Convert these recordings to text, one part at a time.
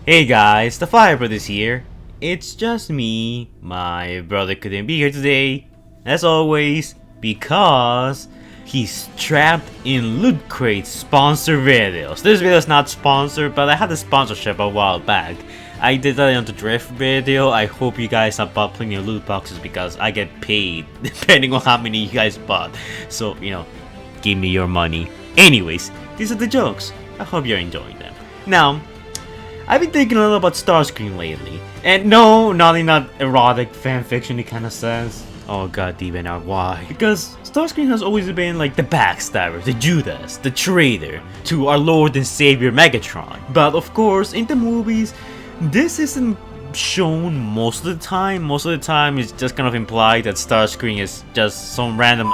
Hey guys, the Firebird is here. It's just me. My brother couldn't be here today, as always, because he's trapped in Loot Crate sponsor videos. This video is not sponsored, but I had a sponsorship a while back. I did that on the Drift video. I hope you guys have bought plenty of loot boxes because I get paid depending on how many you guys bought. So, give me your money. Anyways, these are the jokes. I hope you're enjoying them. Now, I've been thinking a lot about Starscream lately. And no, not in that erotic fanfiction kind of sense. Oh god, even now, why? Because Starscream has always been like the backstabber, the Judas, the traitor to our Lord and Savior Megatron. But of course, in the movies, this isn't shown most of the time. Most of the time, it's just kind of implied that Starscream is just some random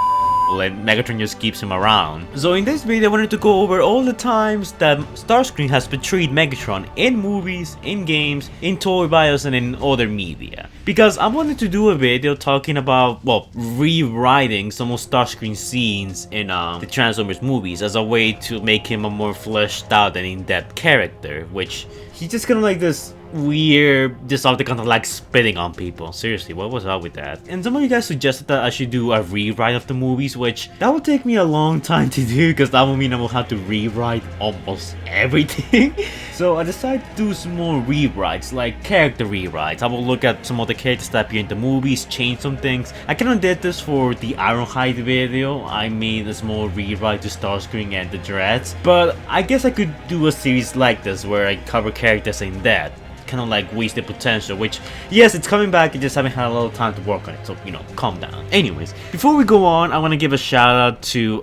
and Megatron just keeps him around. So in this video I wanted to go over all the times that Starscream has betrayed Megatron in movies, in games, in toy bios, and in other media. Because I wanted to do a video talking about, well, rewriting some of Starscream's scenes in the Transformers movies as a way to make him a more fleshed out and in-depth character, which he's just kind of like this weird Decepticon of like spitting on people. Seriously, what was up with that? And some of you guys suggested that I should do a rewrite of the movies, which that would take me a long time to do because that would mean I will have to rewrite almost everything. So I decided to do some more rewrites, like character rewrites. I will look at some of the characters that appear in the movies, change some things. I kind of did this for the Ironhide video. I made a small rewrite to Starscream and the Dreads, but I guess I could do a series like this where I cover characters in depth. Kind of like wasted potential, which yes, it's coming back, I just haven't had a little time to work on it, so calm down. Anyways, before we go on, I want to give a shout out to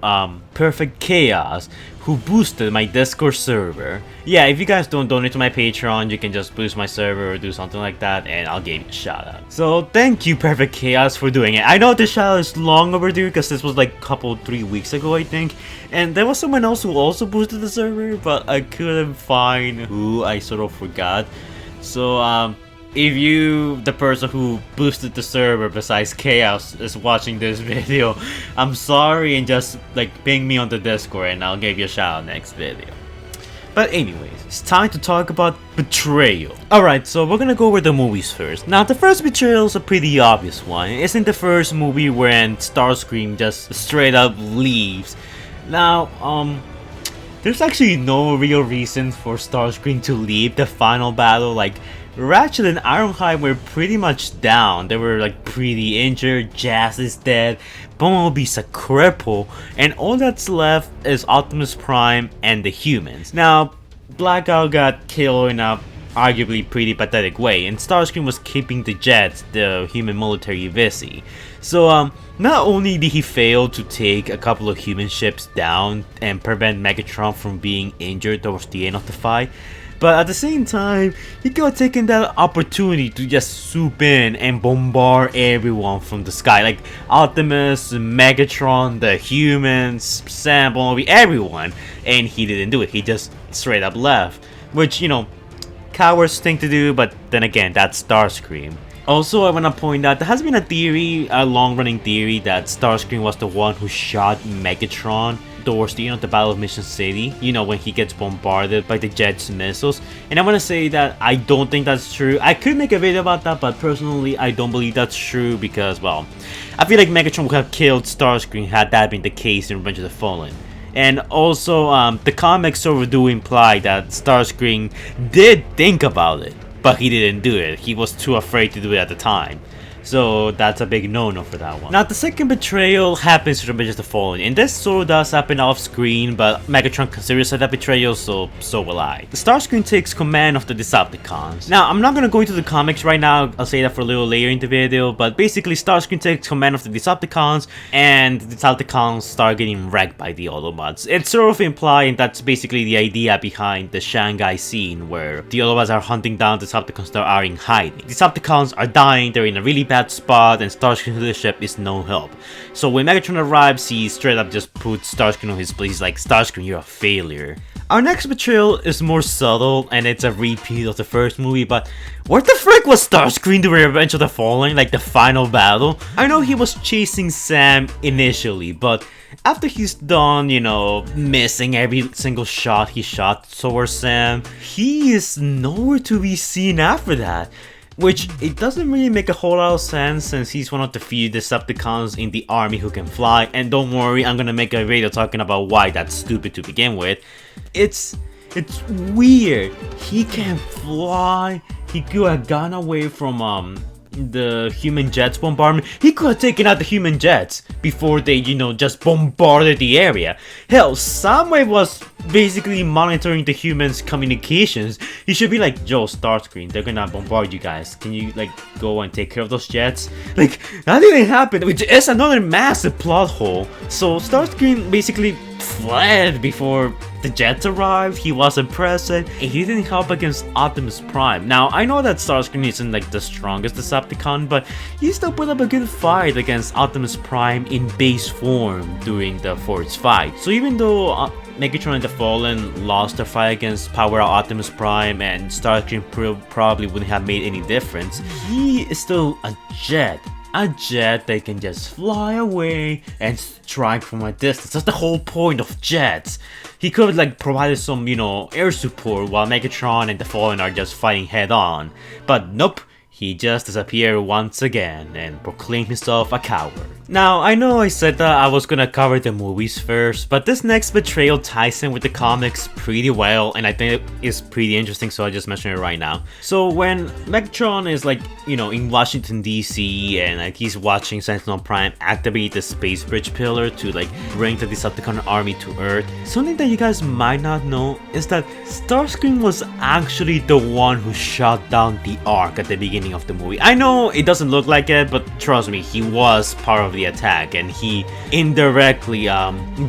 Perfect Chaos, who boosted my Discord server. Yeah, if you guys don't donate to my Patreon, you can just boost my server or do something like that and I'll give you a shout out. So thank you Perfect Chaos for doing it. I know this shout out is long overdue because this was like a 3 weeks ago I think, and there was someone else who also boosted the server, but I couldn't find who. I sort of forgot. So if you, the person who boosted the server besides Chaos, is watching this video, I'm sorry, and just like ping me on the Discord and I'll give you a shout out next video. But anyways, it's time to talk about Betrayal. Alright, so we're gonna go over the movies first. Now the first Betrayal is a pretty obvious one. It's in the first movie when Starscream just straight up leaves. Now, there's actually no real reason for Starscream to leave the final battle. Like, Ratchet and Ironhide were pretty much down. They were like pretty injured, Jazz is dead, Bumblebee's a cripple, and all that's left is Optimus Prime and the humans. Now, Blackout got killed in a arguably pretty pathetic way, and Starscream was keeping the Jets, the human military, busy. So not only did he fail to take a couple of human ships down and prevent Megatron from being injured towards the end of the fight, but at the same time, he could have taken that opportunity to just swoop in and bombard everyone from the sky. Like Optimus, Megatron, the humans, Sam, Bumblebee, everyone. And he didn't do it. He just straight up left. Which, coward's thing to do, but then again, that's Starscream. Also, I want to point out, there has been a theory, a long-running theory, that Starscream was the one who shot Megatron towards the the Battle of Mission City, when he gets bombarded by the Jet's missiles. And I want to say that I don't think that's true. I could make a video about that, but personally, I don't believe that's true because, well, I feel like Megatron would have killed Starscream had that been the case in Revenge of the Fallen. And also, the comics sort of do imply that Starscream did think about it, but he didn't do it. He was too afraid to do it at the time. So that's a big no-no for that one. Now the second betrayal happens to Revenge of the Fallen, and this sort of does happen off screen, but Megatron considers it that betrayal, so will I. Starscream takes command of the Decepticons. Now I'm not gonna go into the comics right now, I'll say that for a little later in the video, but basically Starscream takes command of the Decepticons, and the Decepticons start getting wrecked by the Autobots. It's sort of implying that's basically the idea behind the Shanghai scene, where the Autobots are hunting down Decepticons that are in hiding. Decepticons are dying, they're in a really bad spot, and Starscream's leadership is no help. So when Megatron arrives, he straight up just puts Starscream on his place. He's like, Starscream, you're a failure. Our next betrayal is more subtle and it's a repeat of the first movie, but what the frick was Starscream during Revenge of the Fallen, like the final battle? I know he was chasing Sam initially, but after he's done, you know, missing every single shot he shot towards Sam, he is nowhere to be seen after that. Which, it doesn't really make a whole lot of sense since he's one of the few Decepticons in the army who can fly, and don't worry, I'm gonna make a video talking about why that's stupid to begin with. It's weird. He can fly, he could have gone away from the human jets bombardment. He could have taken out the human jets before they, you know, just bombarded the area. Hell, Soundwave was basically monitoring the humans' communications. He should be like, Joe, Starscream, they're gonna bombard you guys. Can you, like, go and take care of those jets? Like, that didn't happen, which is another massive plot hole. So Starscream basically fled before the jets arrived, he wasn't present, and he didn't help against Optimus Prime. Now, I know that Starscream isn't like the strongest Decepticon, but he still put up a good fight against Optimus Prime in base form during the Force fight. So even though Megatron and the Fallen lost their fight against Power Out Optimus Prime and Starscream probably wouldn't have made any difference, he is still a jet. A jet that can just fly away and strike from a distance. That's the whole point of jets. He could have like provided some, you know, air support while Megatron and the Fallen are just fighting head on. But nope, he just disappeared once again and proclaimed himself a coward. Now, I know I said that I was gonna cover the movies first, but this next betrayal ties in with the comics pretty well, and I think it is pretty interesting, so I just mention it right now. So when Megatron is like, you know, in Washington DC and like he's watching Sentinel Prime activate the space bridge pillar to like bring the Decepticon army to Earth, something that you guys might not know is that Starscream was actually the one who shot down the Ark at the beginning of the movie. I know it doesn't look like it, but trust me, he was part of the attack and he indirectly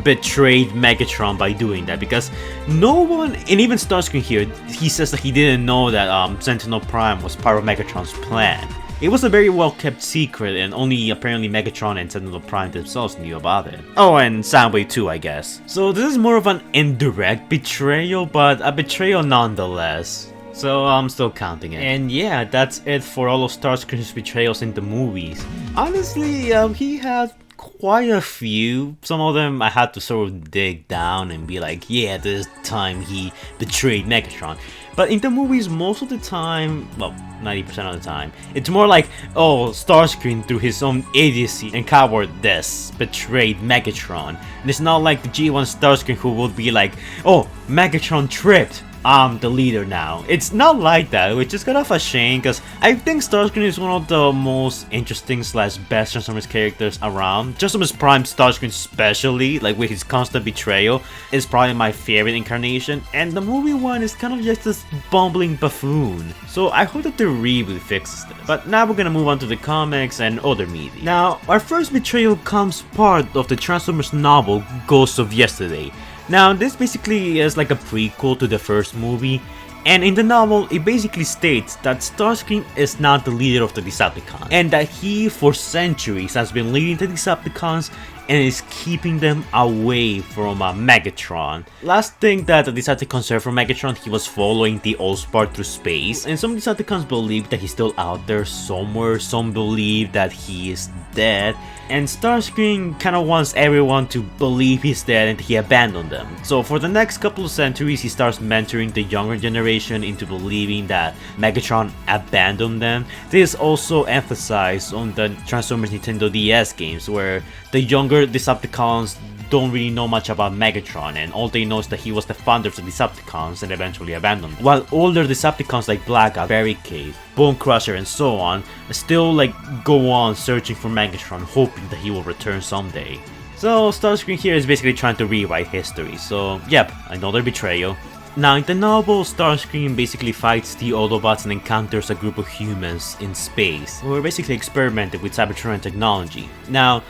betrayed Megatron by doing that, because no one, and even Starscream here, he says that he didn't know that Sentinel Prime was part of Megatron's plan. It was a very well kept secret and only apparently Megatron and Sentinel Prime themselves knew about it. Oh, and Soundwave too, I guess. So this is more of an indirect betrayal, but a betrayal nonetheless. So I'm still counting it. And yeah, that's it for all of Starscream's betrayals in the movies. Honestly, he had quite a few. Some of them I had to sort of dig down and be like, yeah, this time he betrayed Megatron. But in the movies, most of the time, well, 90% of the time, it's more like, oh, Starscream through his own idiocy and cowardice betrayed Megatron. And it's not like the G1 Starscream who would be like, oh, Megatron tripped, I'm the leader now. It's not like that, which is kind of a shame because I think Starscream is one of the most interesting / best Transformers characters around. Transformers Prime Starscream especially, like with his constant betrayal, is probably my favorite incarnation, and the movie one is kind of just this bumbling buffoon. So I hope that the reboot fixes this. But now we're gonna move on to the comics and other media. Now, our first betrayal comes part of the Transformers novel Ghosts of Yesterday. Now, this basically is like a prequel to the first movie, and in the novel, it basically states that Starscream is not the leader of the Decepticons, and that he, for centuries, has been leading the Decepticons and is keeping them away from Megatron. Last thing that the Decepticons heard from Megatron, he was following the Allspark through space, and some Decepticons believe that he's still out there somewhere, some believe that he is dead, and Starscream kind of wants everyone to believe he's dead and he abandoned them. So for the next couple of centuries, he starts mentoring the younger generation into believing that Megatron abandoned them. This is also emphasized on the Transformers Nintendo DS games, where the younger Decepticons don't really know much about Megatron, and all they know is that he was the founder of the Decepticons and eventually abandoned them. While older Decepticons like Blackout, Barricade, Bone Crusher, and so on still like go on searching for Megatron, hoping that he will return someday. So Starscream here is basically trying to rewrite history, so yep, another betrayal. Now in the novel, Starscream basically fights the Autobots and encounters a group of humans in space who are basically experimenting with Cybertron technology. Now,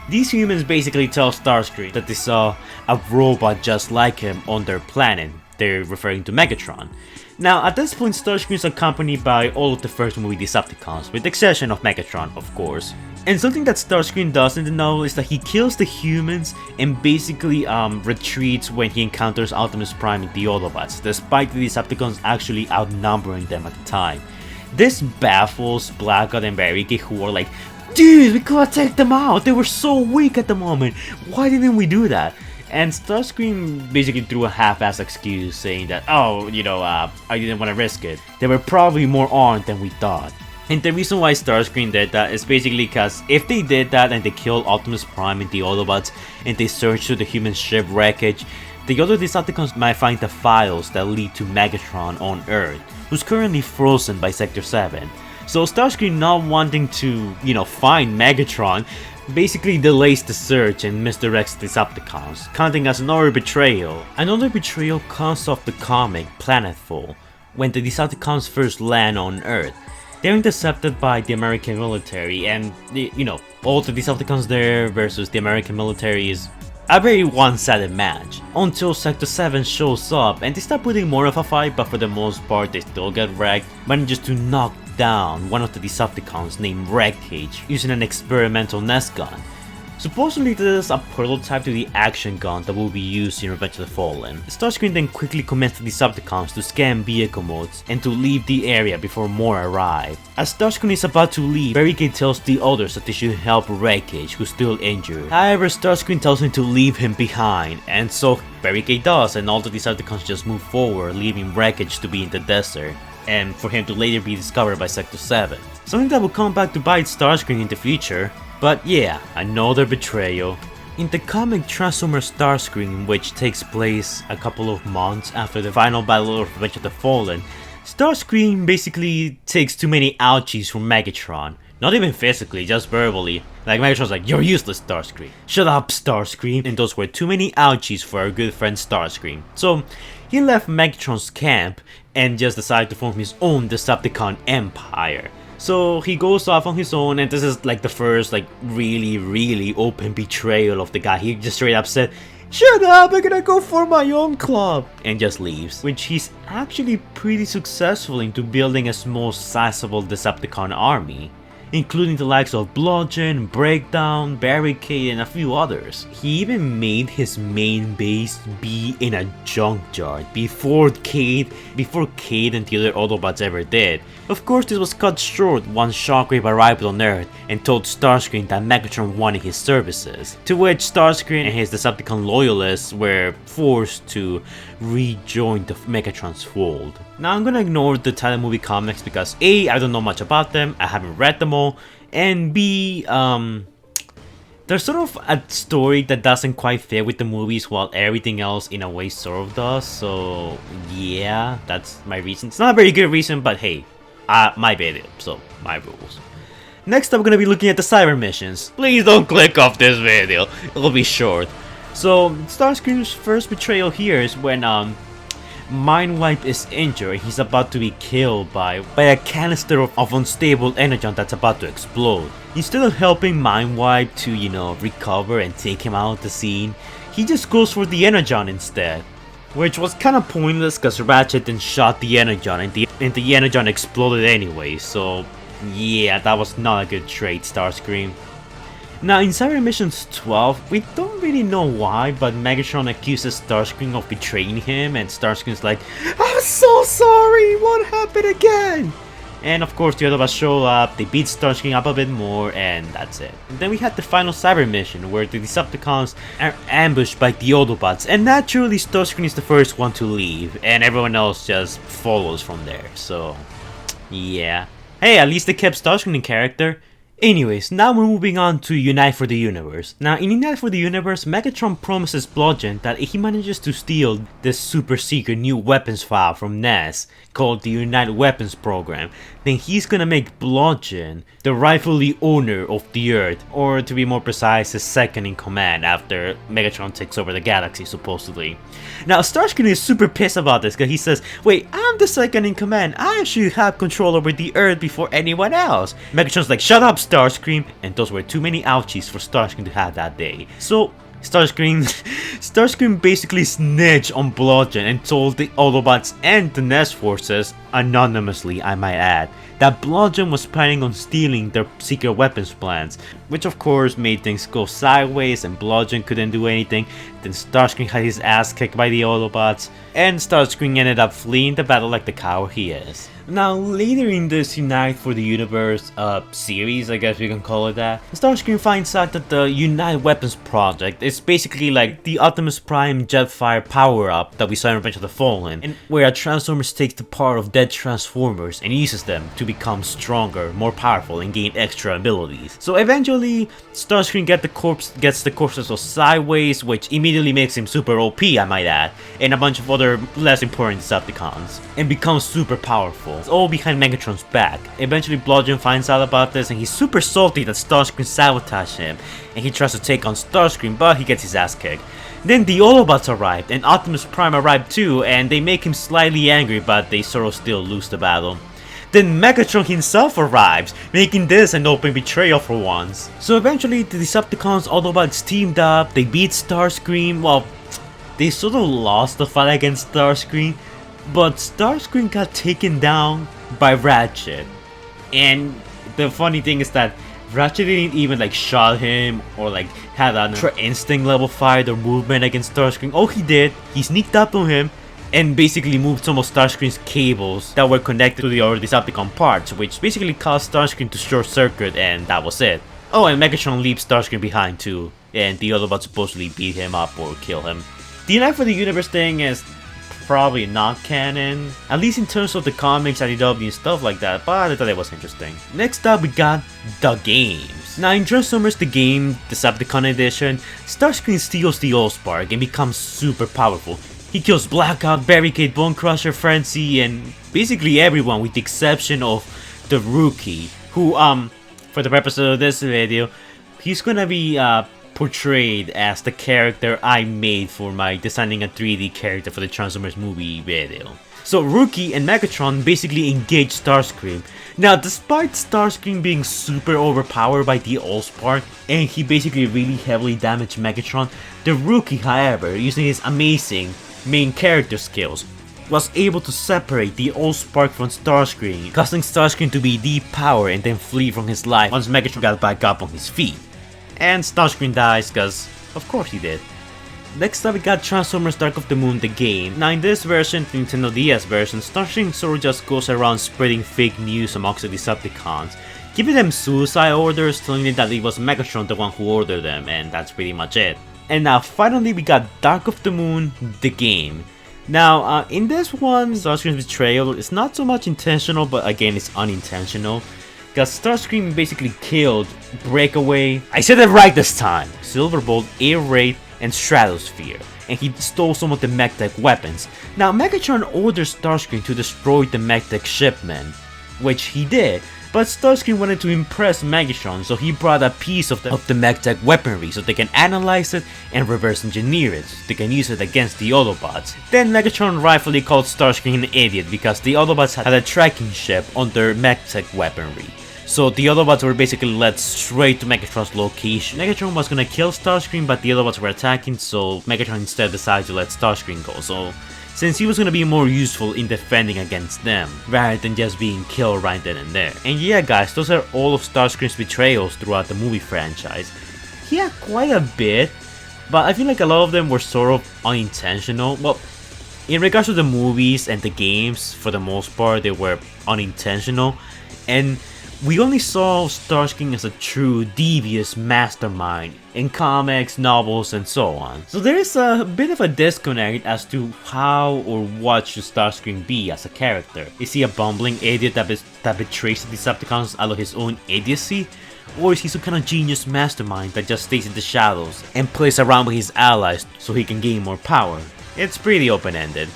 these humans basically tell Starscream that they saw a robot just like him on their planet. They're referring to Megatron. Now, at this point, Starscream is accompanied by all of the first movie Decepticons, with the exception of Megatron, of course. And something that Starscream does in the novel is that he kills the humans and basically retreats when he encounters Optimus Prime and the Autobots, despite the Decepticons actually outnumbering them at the time. This baffles Blackout and Barricade, who are like, dude, we gotta take them out, they were so weak at the moment, why didn't we do that? And Starscream basically threw a half-assed excuse saying that, oh, I didn't want to risk it. They were probably more armed than we thought. And the reason why Starscream did that is basically because if they did that and they killed Optimus Prime and the Autobots and they searched through the human ship wreckage, the other Decepticons might find the files that lead to Megatron on Earth, who's currently frozen by Sector 7. So Starscream, not wanting to, find Megatron, basically delays the search and misdirects the Decepticons, counting as another betrayal. Another betrayal comes off the comic Planetfall, when the Decepticons first land on Earth. They're intercepted by the American military, and all the Decepticons there versus the American military is a very one-sided match, until Sector 7 shows up and they start putting more of a fight, but for the most part they still get wrecked, manages to knock down one of the Decepticons named Wreckage using an experimental nest gun. Supposedly this is a prototype to the action gun that will be used in Revenge of the Fallen. Starscream then quickly commands the Decepticons to scan vehicle modes and to leave the area before more arrive. As Starscream is about to leave, Barricade tells the others that they should help Wreckage, who's still injured. However, Starscream tells him to leave him behind, and so Barricade does, and all the Decepticons just move forward, leaving Wreckage to be in the desert, and for him to later be discovered by Sector 7. Something that will come back to bite Starscream in the future. But yeah, another betrayal. In the comic Transformers Starscream, which takes place a couple of months after the final battle of Revenge of the Fallen, Starscream basically takes too many ouchies from Megatron. Not even physically, just verbally. Like Megatron's like, you're useless, Starscream. Shut up, Starscream. And those were too many ouchies for our good friend Starscream. So he left Megatron's camp and just decided to form his own Decepticon empire. So he goes off on his own, and this is like the first really open betrayal of the guy. He just straight up said, shut up, I'm gonna go for my own club, and just leaves. Which he's actually pretty successful into building a small sizable Decepticon army, including the likes of Bludgeon, Breakdown, Barricade, and a few others. He even made his main base be in a junkyard before Cade and the other Autobots ever did. Of course, this was cut short once Shockwave arrived on Earth and told Starscream that Megatron wanted his services, to which Starscream and his Decepticon loyalists were forced to rejoin the Megatron's fold. Now I'm gonna ignore the Titan movie comics because A, I don't know much about them, I haven't read them all, and B, there's sort of a story that doesn't quite fit with the movies while everything else in a way sort of does, so yeah, that's my reason. It's not a very good reason, but hey, my video, so my rules. Next up, we're gonna be looking at the cyber missions. Please don't click off this video, it'll be short. So, Starscream's first betrayal here is when Mindwipe is injured and he's about to be killed by a canister of unstable energon that's about to explode. Instead of helping Mindwipe to, recover and take him out of the scene, he just goes for the energon instead. Which was kinda pointless because Ratchet then shot the energon and the energon exploded anyway, so yeah, that was not a good trade, Starscream. Now in Cyber Missions 12, we don't really know why, but Megatron accuses Starscream of betraying him, and Starscream's like, I'm so sorry, what happened again? And of course the Autobots show up, they beat Starscream up a bit more, and that's it. And then we had the final Cyber Mission, where the Decepticons are ambushed by the Autobots, and naturally Starscream is the first one to leave, and everyone else just follows from there, so yeah. Hey, at least they kept Starscream in character. Anyways, now we're moving on to Unite for the Universe. Now in Unite for the Universe, Megatron promises Bludgeon that if he manages to steal this super secret new weapons file from NES called the Unite Weapons Program, then he's gonna make Bludgeon the rightfully owner of the Earth, or to be more precise, his second in command after Megatron takes over the galaxy supposedly. Now Starscream is super pissed about this because he says, wait, I'm the second in command, I should have control over the Earth before anyone else. Megatron's like, shut up Starscream, and those were too many ouchies for Starscream to have that day. So Starscream Starscream basically snitched on Bludgeon and told the Autobots and the Nest Forces, anonymously I might add, that Bludgeon was planning on stealing their secret weapons plans, which of course made things go sideways and Bludgeon couldn't do anything. Then Starscream had his ass kicked by the Autobots, and Starscream ended up fleeing the battle like the coward he is. Now later in this Unite for the Universe series, I guess we can call it that, Starscream finds out that the Unite Weapons project is basically like the Optimus Prime Jetfire power-up that we saw in Revenge of the Fallen, and where a Transformers takes the part of dead Transformers and uses them to become stronger, more powerful, and gain extra abilities. So eventually, Starscream gets the corpses of Sideways, which immediately makes him super OP, I might add, and a bunch of other less important Decepticons, and becomes super powerful. It's all behind Megatron's back. Eventually Bludgeon finds out about this and he's super salty that Starscream sabotaged him, and he tries to take on Starscream, but he gets his ass kicked. Then the Autobots arrived and Optimus Prime arrived too, and they make him slightly angry, but they sort of still lose the battle. Then Megatron himself arrives, making this an open betrayal for once. So eventually the Decepticons Autobots teamed up, they beat Starscream. Well, they sort of lost the fight against Starscream, but Starscream got taken down by Ratchet. And the funny thing is that Ratchet didn't even like shot him or like had an Ultra Instinct level fight or movement against Starscream. All he did, he sneaked up on him and basically moved some of Starscream's cables that were connected to the other Decepticon parts, which basically caused Starscream to short circuit, and that was it. Oh, and Megatron leaves Starscream behind too, and the Autobots supposedly beat him up or kill him. The Unite for the Universe thing is probably not canon, at least in terms of the comics, IDW and stuff like that, but I thought it was interesting. Next up we got the games. Now in Transformers the game, Decepticon edition, Starscream steals the Allspark and becomes super powerful. He kills Blackout, Barricade, Bone Crusher, Frenzy, and basically everyone with the exception of the Rookie, who for the purpose of this video, he's gonna be portrayed as the character I made for my designing a 3D character for the Transformers movie video. So Rookie and Megatron basically engage Starscream. Now despite Starscream being super overpowered by the Allspark and he basically really heavily damaged Megatron, the Rookie, however, using his amazing main character skills, was able to separate the Allspark from Starscream, causing Starscream to be depowered and then flee from his life once Megatron got back up on his feet. And Starscream dies, cause of course he did. Next up we got Transformers Dark of the Moon the game. Now in this version, the Nintendo DS version, Starscream sort of just goes around spreading fake news amongst the Decepticons, giving them suicide orders, telling them that it was Megatron the one who ordered them, and that's pretty much it. And now finally we got Dark of the Moon the game. Now in this one, Starscream's betrayal is not so much intentional, but again it's unintentional. Because Starscream basically killed Breakaway, I said it right this time, Silverbolt, Air Raid, and Stratosphere, and he stole some of the MechTech weapons. Now Megatron orders Starscream to destroy the MechTech shipment, which he did, but Starscream wanted to impress Megatron, so he brought a piece of the MechTech weaponry so they can analyze it and reverse engineer it, so they can use it against the Autobots. Then Megatron rightfully called Starscream an idiot because the Autobots had a tracking ship on their MechTech weaponry. So the Autobots were basically led straight to Megatron's location. Megatron was gonna kill Starscream, but the Autobots were attacking, so Megatron instead decided to let Starscream go. So since he was gonna be more useful in defending against them, rather than just being killed right then and there. And yeah guys, those are all of Starscream's betrayals throughout the movie franchise. He had quite a bit, but I feel like a lot of them were sort of unintentional. Well, in regards to the movies and the games, for the most part, they were unintentional. And we only saw Starscream as a true devious mastermind in comics, novels, and so on. So there is a bit of a disconnect as to how or what should Starscream be as a character. Is he a bumbling idiot that betrays the Decepticons out of his own idiocy? Or is he some kind of genius mastermind that just stays in the shadows and plays around with his allies so he can gain more power? It's pretty open-ended.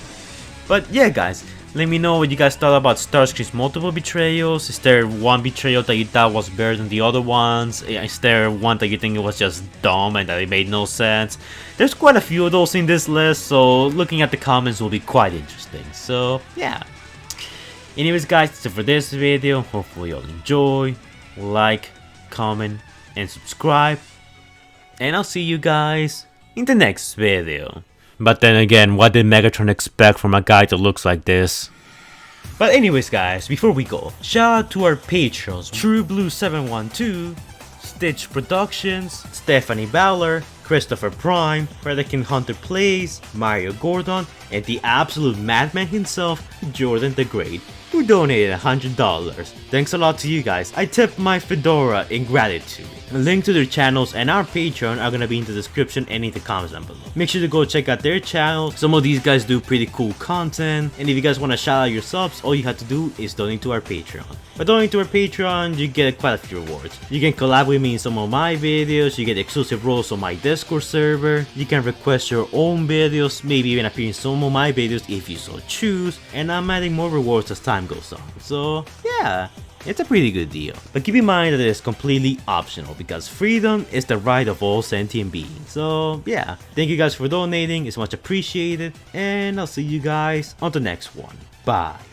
But yeah guys, let me know what you guys thought about Starscream's multiple betrayals. Is there one betrayal that you thought was better than the other ones? Is there one that you think it was just dumb and that it made no sense? There's quite a few of those in this list, so looking at the comments will be quite interesting. So yeah. Anyways guys, that's it for this video. Hopefully you'll enjoy. Like, comment, and subscribe. And I'll see you guys in the next video. But then again, what did Megatron expect from a guy that looks like this? But anyways guys, before we go, shout out to our patrons, Trueblue712, Stitch Productions, Stephanie Ballard, Christopher Prime, Predaking Hunter Plays, Mario Gordon, and the absolute madman himself, Jordan the Great, who donated $100. Thanks a lot to you guys. I tipped my fedora in gratitude. A link to their channels and our Patreon are gonna be in the description and in the comments down below. Make sure to go check out their channel. Some of these guys do pretty cool content, and if you guys want to shout out your subs, all you have to do is donate to our Patreon. By donating to our Patreon, you get quite a few rewards. You can collab with me in some of my videos, you get exclusive roles on my Discord server, you can request your own videos, maybe even appear in some of my videos if you so choose, and I'm adding more rewards as time goes on. So yeah, it's a pretty good deal. But keep in mind that it is completely optional because freedom is the right of all sentient beings. So yeah, thank you guys for donating, it's much appreciated, and I'll see you guys on the next one. Bye.